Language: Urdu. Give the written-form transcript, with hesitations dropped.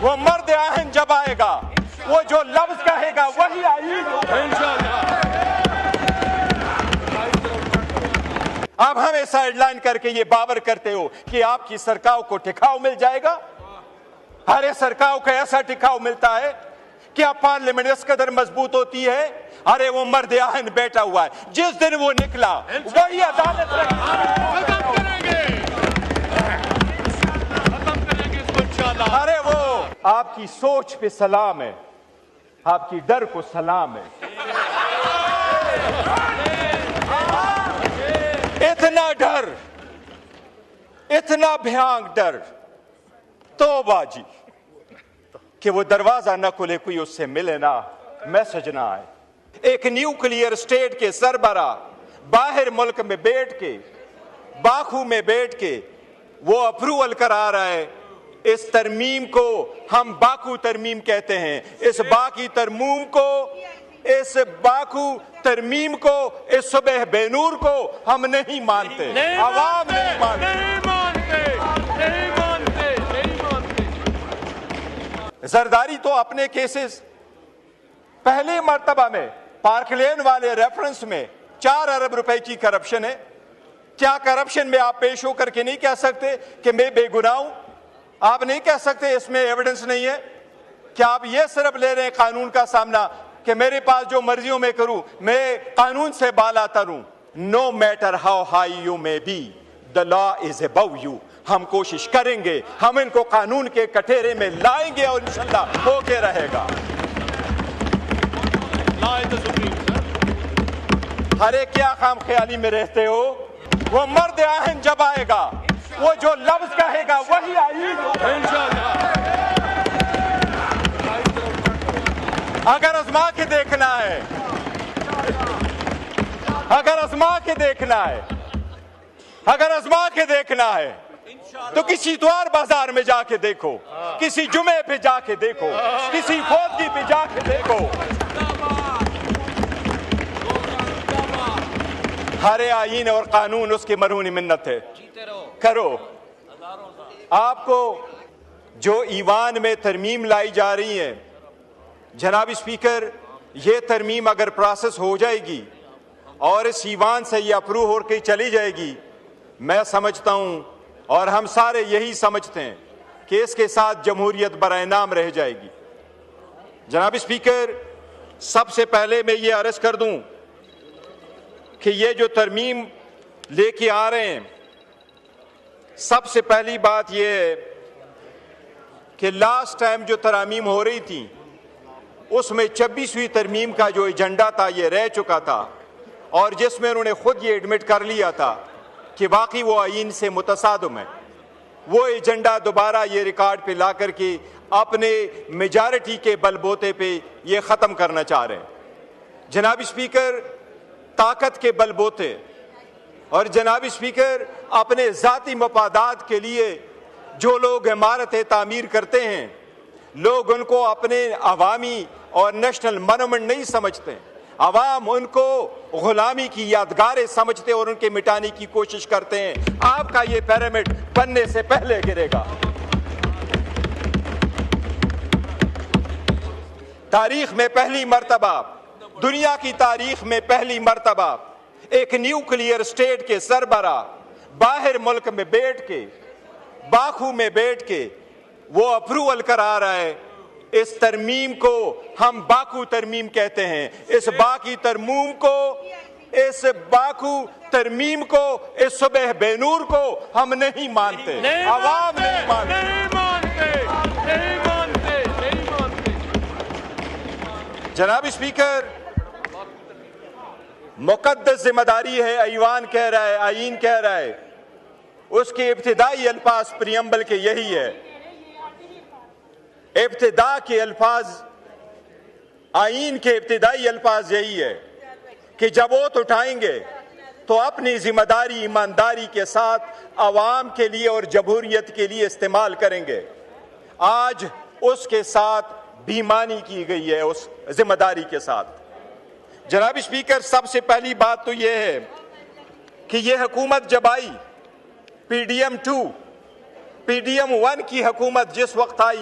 وہ مرد آہن جب آئے گا وہ جو لفظ کہے گا وہی آئین ہوگا۔ اب ہمیں سائیڈ لائن کر کے یہ باور کرتے ہو کہ آپ کی سرکاؤ کو ٹکاؤ مل جائے گا؟ ہر سرکاؤ کو ایسا ٹکاؤ ملتا ہے؟ کیا پارلیمنٹ اس قدر مضبوط ہوتی ہے؟ ارے وہ مرد آہن بیٹھا ہوا ہے، جس دن وہ نکلا وہی عدالت ارے وہ آپ کی سوچ پہ سلام ہے، آپ کی ڈر کو سلام ہے۔ اتنا ڈر، اتنا بھیانک ڈر، توبہ جی، کہ وہ دروازہ نہ کھلے، کوئی اس سے ملے نہ، میسج نہ آئے۔ ایک نیوکلیئر اسٹیٹ کے سربراہ باہر ملک میں بیٹھ کے، باکو میں بیٹھ کے وہ اپروول کرا رہا ہے اس ترمیم کو، ہم باکو ترمیم کہتے ہیں، اس باقی ترمیم کو، اس باکو ترمیم کو، اس صبح بے نور کو ہم نہیں مانتے، عوام نہیں مانتے۔ زرداری تو اپنے کیسز پہلے مرتبہ میں پارک لین والے ریفرنس میں 4 ارب روپے کی کرپشن ہے۔ کیا کرپشن میں آپ پیش ہو کر کے نہیں کہہ سکتے کہ میں بے گناہ ہوں؟ آپ نہیں کہہ سکتے اس میں ایویڈنس نہیں ہے؟ کیا آپ یہ صرف لے رہے ہیں قانون کا سامنا کہ میرے پاس جو مرضیوں میں کروں، میں قانون سے بالا تروں؟ No matter how high you may be, the law is above you۔ ہم کوشش کریں گے، ہم ان کو قانون کے کٹہرے میں لائیں گے اور انشاءاللہ ہو کے رہے گا۔ ارے کیا خام خیالی میں رہتے ہو؟ وہ مرد آہن جب آئے گا وہ جو لفظ کہے گا وہی آئین ہوگا۔ اگر آزما کے دیکھنا ہے، اگر آزما کے دیکھنا ہے، اگر آزما کے دیکھنا ہے تو کسی اتوار بازار میں جا کے دیکھو، کسی جمعے پہ جا کے دیکھو، کسی فوتگی پہ جا کے دیکھو۔ ہر آئین اور قانون اس کی مرہون منت ہے، کرو۔ آپ کو جو ایوان میں ترمیم لائی جا رہی ہے، جناب اسپیکر، یہ ترمیم اگر پروسیس ہو جائے گی اور اس ایوان سے یہ اپروو ہو کے چلی جائے گی، میں سمجھتا ہوں اور ہم سارے یہی سمجھتے ہیں کہ اس کے ساتھ جمہوریت برائے نام رہ جائے گی۔ جناب اسپیکر، سب سے پہلے میں یہ عرض کر دوں کہ یہ جو ترمیم لے کے آ رہے ہیں، سب سے پہلی بات یہ ہے کہ لاسٹ ٹائم جو ترامیم ہو رہی تھی اس میں 26ویں ترمیم کا جو ایجنڈا تھا یہ رہ چکا تھا، اور جس میں انہوں نے خود یہ ایڈمٹ کر لیا تھا کہ واقعی وہ آئین سے متصادم ہے۔ وہ ایجنڈا دوبارہ یہ ریکارڈ پہ لا کر کے اپنے میجارٹی کے بل بوتے پہ یہ ختم کرنا چاہ رہے ہیں۔ جناب اسپیکر، طاقت کے بل بوتے اور جناب اسپیکر اپنے ذاتی مفادات کے لیے جو لوگ عمارتیں تعمیر کرتے ہیں، لوگ ان کو اپنے عوامی اور نیشنل مونومنٹ نہیں سمجھتے، عوام ان کو غلامی کی یادگاریں سمجھتے اور ان کے مٹانے کی کوشش کرتے ہیں۔ آپ کا یہ پیرامڈ بننے سے پہلے گرے گا۔ تاریخ میں پہلی مرتبہ، دنیا کی تاریخ میں پہلی مرتبہ ایک نیوکلیئر اسٹیٹ کے سربراہ باہر ملک میں بیٹھ کے، باکو میں بیٹھ کے وہ اپروول کرا رہا ہے اس ترمیم کو، ہم باکو ترمیم کہتے ہیں، اس باقی ترمیم کو، اس باکو ترمیم کو، اس صبح بے نور کو ہم نہیں مانتے، عوام نہیں مانتے۔ جناب اسپیکر، مقدس ذمہ داری ہے، ایوان کہہ رہا ہے، آئین کہہ رہا ہے، اس کے ابتدائی الفاظ پریمبل کے یہی ہے، ابتدا کے الفاظ، آئین کے ابتدائی الفاظ یہی ہے کہ جب ووٹ اٹھائیں گے تو اپنی ذمہ داری ایمانداری کے ساتھ عوام کے لیے اور جمہوریت کے لیے استعمال کریں گے۔ آج اس کے ساتھ بےایمانی کی گئی ہے، اس ذمہ داری کے ساتھ۔ جناب اسپیکر، سب سے پہلی بات تو یہ ہے کہ یہ حکومت جب آئی، P D M 2، P D M 1 کی حکومت جس وقت آئی